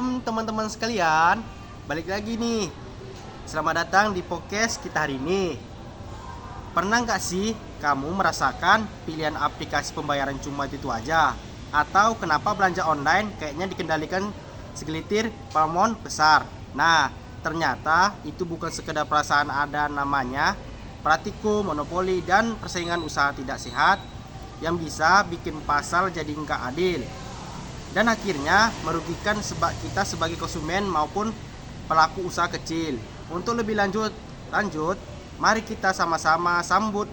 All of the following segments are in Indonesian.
Assalamualaikum teman-teman sekalian. Balik lagi nih. Selamat datang di podcast kita hari ini. Pernah nggak sih kamu merasakan pilihan aplikasi pembayaran cuma itu aja? Atau kenapa belanja online kayaknya dikendalikan segelintir pamon besar? Nah, ternyata itu bukan sekedar perasaan ada namanya praktikum, monopoli, dan persaingan usaha tidak sehat yang bisa bikin pasar jadi nggak adil dan akhirnya merugikan kita sebagai konsumen maupun pelaku usaha kecil. Untuk lebih lanjut, mari kita sama-sama sambut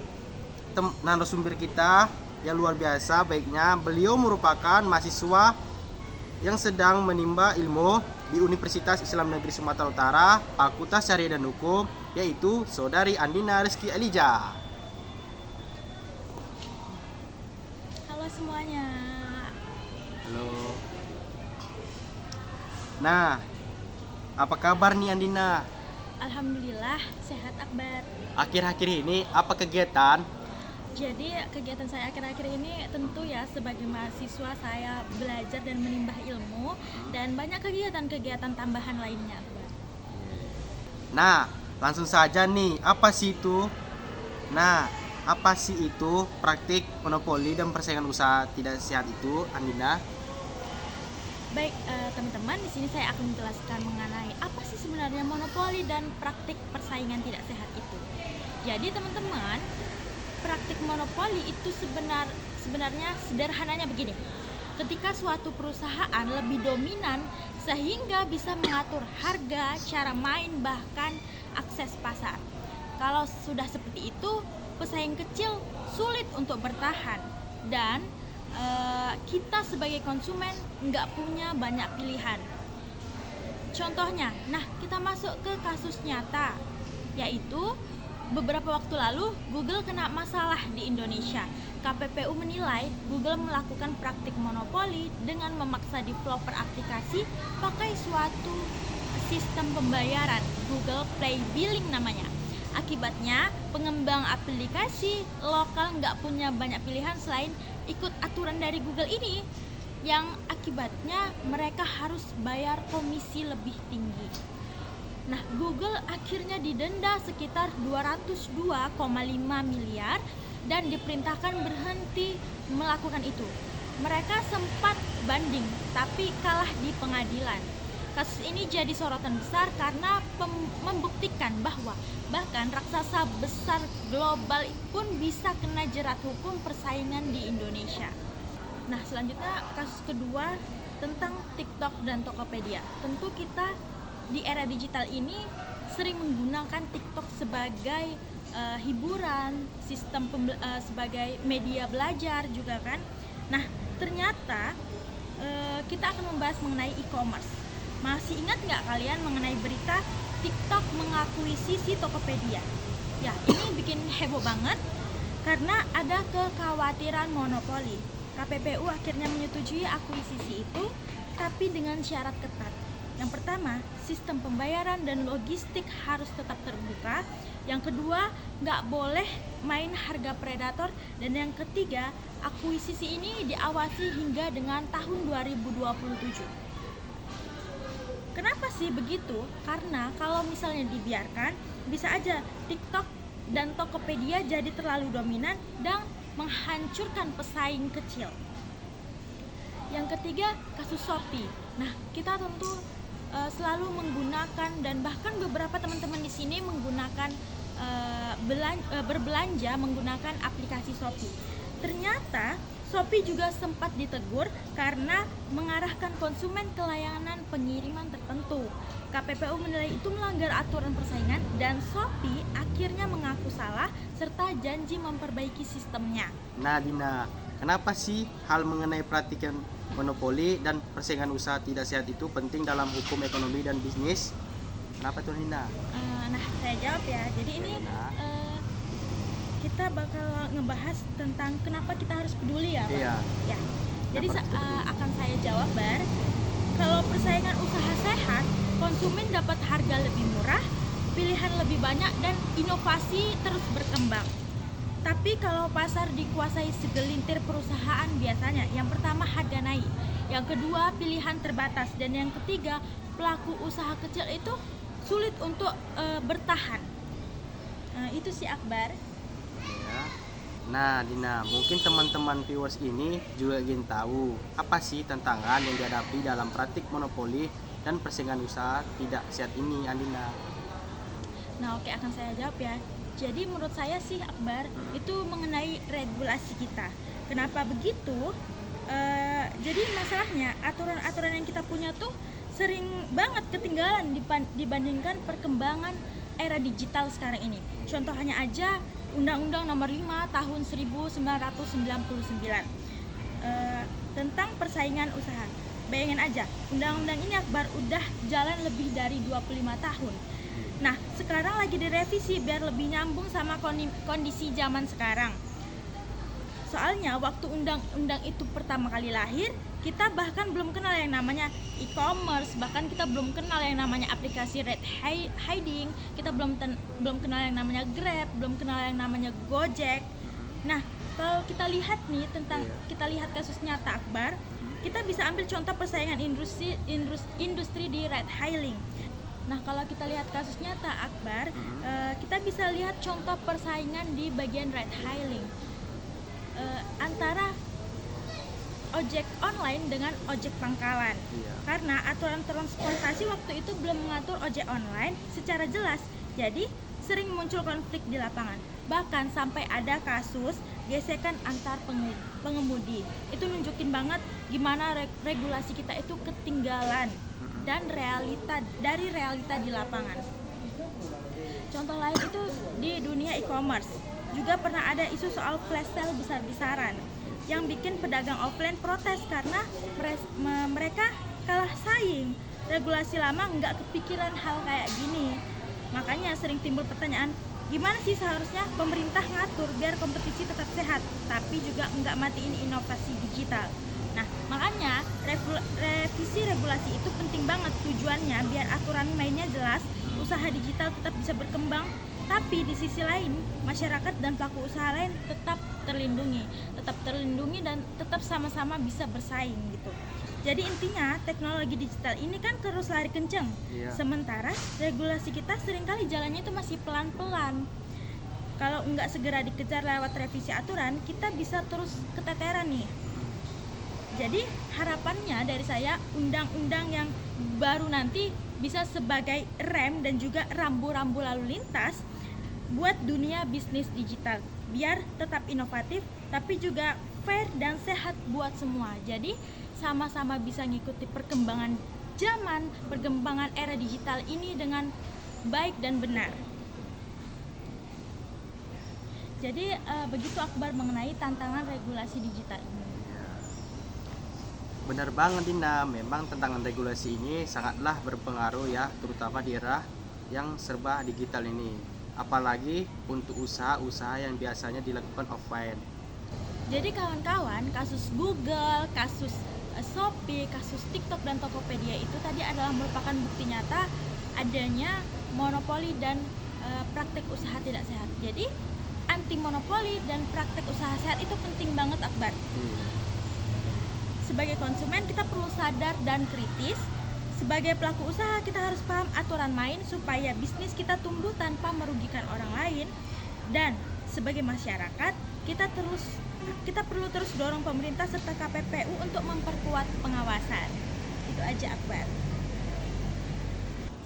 narasumber kita yang luar biasa baiknya. Beliau merupakan mahasiswa yang sedang menimba ilmu di Universitas Islam Negeri Sumatera Utara, Fakultas Syariah dan Hukum, yaitu Saudari Andina Rizky Elijah. Halo semuanya. Halo. Nah, apa kabar nih Andina? Alhamdulillah sehat Akbar. Akhir-akhir ini apa kegiatan? Jadi kegiatan saya akhir-akhir ini tentu ya sebagai mahasiswa saya belajar dan menimba ilmu dan banyak kegiatan-kegiatan tambahan lainnya Akbar. Nah, langsung saja nih, apa sih itu praktik monopoli dan persaingan usaha tidak sehat itu, Andina? Baik teman-teman, di sini saya akan menjelaskan mengenai apa sih sebenarnya monopoli dan praktik persaingan tidak sehat itu. Jadi teman-teman, praktik monopoli itu sebenarnya sederhananya begini. Ketika suatu perusahaan lebih dominan sehingga bisa mengatur harga, cara main, bahkan akses pasar. Kalau sudah seperti itu, pesaing kecil sulit untuk bertahan dan kita sebagai konsumen nggak punya banyak pilihan. Contohnya, kita masuk ke kasus nyata, yaitu beberapa waktu lalu Google kena masalah di Indonesia. KPPU menilai Google melakukan praktik monopoli dengan memaksa developer aplikasi pakai suatu sistem pembayaran, Google Play Billing namanya. Akibatnya, pengembang aplikasi lokal nggak punya banyak pilihan selain ikut aturan dari Google ini, yang akibatnya mereka harus bayar komisi lebih tinggi. Nah, Google akhirnya didenda sekitar 202,5 miliar dan diperintahkan berhenti melakukan itu. Mereka sempat banding, tapi kalah di pengadilan. Kasus ini jadi sorotan besar karena membuktikan bahwa bahkan raksasa besar global pun bisa kena jerat hukum persaingan di Indonesia. Nah, selanjutnya kasus kedua tentang TikTok dan Tokopedia. Tentu kita di era digital ini sering menggunakan TikTok sebagai hiburan, sebagai media belajar juga kan. Nah, ternyata kita akan membahas mengenai e-commerce. Masih ingat nggak kalian mengenai berita TikTok mengakuisisi Tokopedia? Ya, ini bikin heboh banget karena ada kekhawatiran monopoli. KPPU akhirnya menyetujui akuisisi itu, tapi dengan syarat ketat. Yang pertama, sistem pembayaran dan logistik harus tetap terbuka. Yang kedua, nggak boleh main harga predator. Dan yang ketiga, akuisisi ini diawasi hingga dengan tahun 2027. Kenapa sih begitu? Karena kalau misalnya dibiarkan, bisa aja TikTok dan Tokopedia jadi terlalu dominan dan menghancurkan pesaing kecil. Yang ketiga, kasus Shopee. Nah, kita tentu selalu menggunakan dan bahkan beberapa teman-teman di sini menggunakan berbelanja menggunakan aplikasi Shopee. Ternyata Shopee juga sempat ditegur karena mengarahkan konsumen ke layanan pengiriman tertentu. KPPU menilai itu melanggar aturan persaingan dan Shopee akhirnya mengaku salah serta janji memperbaiki sistemnya. Nah, Dina, kenapa sih hal mengenai praktik monopoli dan persaingan usaha tidak sehat itu penting dalam hukum ekonomi dan bisnis? Kenapa tuh, Dina? Saya jawab ya. Jadi ini kita bakal ngebahas tentang kenapa kita harus peduli ya, Pak? Iya. Ya. Jadi akan saya jawab, Bar. Kalau persaingan usaha sehat, konsumen dapat harga lebih murah, pilihan lebih banyak dan inovasi terus berkembang. Tapi kalau pasar dikuasai segelintir perusahaan biasanya, yang pertama harga naik, yang kedua pilihan terbatas, dan yang ketiga pelaku usaha kecil itu sulit untuk bertahan. Itu sih Akbar. Ya. Nah, Dina, mungkin teman-teman viewers ini juga ingin tahu apa sih tantangan yang dihadapi dalam praktik monopoli dan persaingan usaha tidak sehat ini, Andina. Nah, oke, akan saya jawab ya. Jadi menurut saya sih Akbar, itu mengenai regulasi kita. Kenapa begitu? Jadi masalahnya aturan-aturan yang kita punya tuh sering banget ketinggalan dibandingkan perkembangan era digital sekarang ini. Contohnya aja Undang-Undang Nomor 5 Tahun 1999 tentang persaingan usaha. Bayangin aja, undang-undang ini Akbar udah jalan lebih dari 25 tahun. Nah, sekarang lagi direvisi biar lebih nyambung sama kondisi zaman sekarang. Soalnya waktu undang-undang itu pertama kali lahir, kita bahkan belum kenal yang namanya e-commerce, bahkan kita belum kenal yang namanya aplikasi red hiding, kita belum kenal yang namanya Grab, belum kenal yang namanya Gojek. Nah, kalau kita lihat nih kita lihat kasus nyata Akbar, kita bisa ambil contoh persaingan industri di red hailing. Nah, kalau kita lihat kasus nyata Akbar, kita bisa lihat contoh persaingan di bagian ride hailing antara ojek online dengan ojek pangkalan. Karena aturan transportasi waktu itu belum mengatur ojek online secara jelas, jadi sering muncul konflik di lapangan. Bahkan sampai ada kasus gesekan antar pengemudi. Itu nunjukin banget gimana regulasi kita itu ketinggalan dan realita di lapangan. Contoh lain itu di dunia e-commerce. Juga pernah ada isu soal flash sale besar-besaran yang bikin pedagang offline protes karena mereka kalah saing. Regulasi lama nggak kepikiran hal kayak gini. Makanya sering timbul pertanyaan, gimana sih seharusnya pemerintah ngatur biar kompetisi tetap sehat, tapi juga nggak matiin inovasi digital. Nah, makanya revisi regulasi itu penting banget, tujuannya biar aturan mainnya jelas, usaha digital tetap bisa berkembang, tapi di sisi lain masyarakat dan pelaku usaha lain tetap terlindungi dan tetap sama-sama bisa bersaing gitu. Jadi intinya teknologi digital ini kan terus lari kenceng, sementara regulasi kita seringkali jalannya itu masih pelan-pelan. Kalau nggak segera dikejar lewat revisi aturan, kita bisa terus keteteran nih. Jadi harapannya dari saya, undang-undang yang baru nanti bisa sebagai rem dan juga rambu-rambu lalu lintas buat dunia bisnis digital, biar tetap inovatif tapi juga fair dan sehat buat semua. Jadi sama-sama bisa ngikuti perkembangan zaman, perkembangan era digital ini dengan baik dan benar. Jadi begitu Akbar mengenai tantangan regulasi digital ini. Benar banget Dina, memang tantangan regulasi ini sangatlah berpengaruh ya, terutama di era yang serba digital ini. Apalagi untuk usaha-usaha yang biasanya dilakukan offline. Jadi kawan-kawan, kasus Google, kasus Shopee, kasus TikTok dan Tokopedia itu tadi adalah merupakan bukti nyata adanya monopoli dan praktek usaha tidak sehat. Jadi anti monopoli dan praktek usaha sehat itu penting banget Akbar. Sebagai konsumen kita perlu sadar dan kritis. Sebagai pelaku usaha kita harus paham aturan main supaya bisnis kita tumbuh tanpa merugikan orang lain. Dan sebagai masyarakat kita perlu terus dorong pemerintah serta KPPU untuk memperkuat pengawasan. Itu aja Akbar.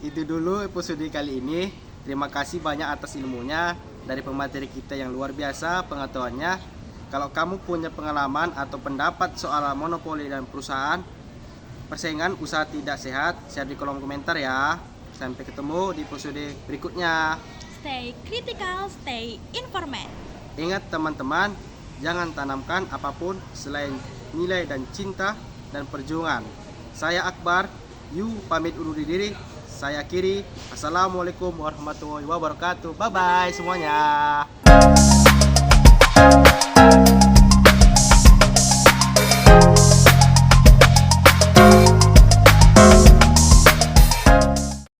Itu dulu episode kali ini. Terima kasih banyak atas ilmunya dari pemateri kita yang luar biasa pengetahuannya. Kalau kamu punya pengalaman atau pendapat soal monopoli dan perusahaan persaingan usaha tidak sehat, share di kolom komentar ya. Sampai ketemu di episode berikutnya. Stay critical, stay informed. Ingat teman-teman, jangan tanamkan apapun selain nilai dan cinta dan perjuangan. Saya Akbar, pamit undur diri. Saya Kiri. Assalamualaikum warahmatullahi wabarakatuh. Bye bye semuanya.